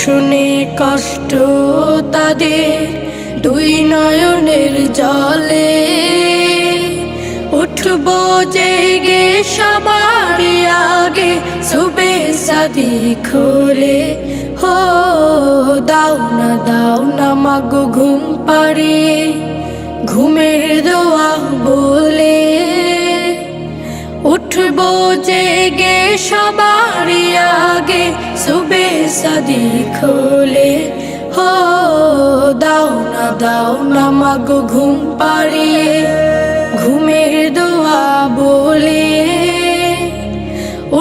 শুনে কষ্ট তাদের দুই নয়নের জলে, উঠবো জেগে সবার আগে সুবে সাদি খোলে। হো দাও না মাগো ঘুম পাড়িয়ে, ঘুমের দোয়া বলে। উঠবো জেগে সবার আগে সুবে সাদি খোলে। হো দাও না মাগো ঘুম পাড়িয়ে, ঘুমের দোয়া বলে।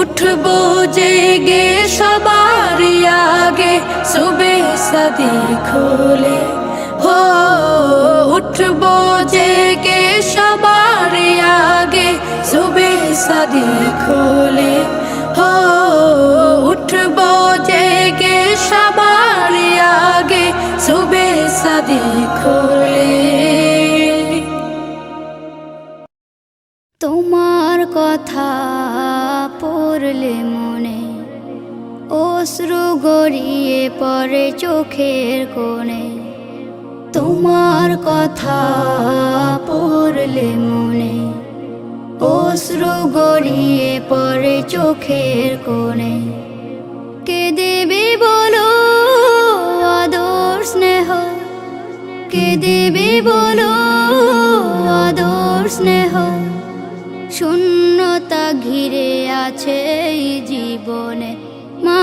উঠবো জেগে সবার আগে সুবে সাদি খোলে। হো উঠবো জেগে সবার আগে সুবে সাদি খোলে। হো উঠবো জেগে সবার আগে সুবে সাদি খোলে। তোমার কথা পড়লে মনে অশ্রু গড়িয়ে পড়ে চোখের কোণে। তোমার কথা পড়লে মনে অশ্রু গড়িয়ে পড়ে চোখের কোণে। কে দেবে বলো আদর স্নেহ, কে দেবে বলো আদর স্নেহ। শূন্যতা ঘিরে আছে এই জীবনে মা।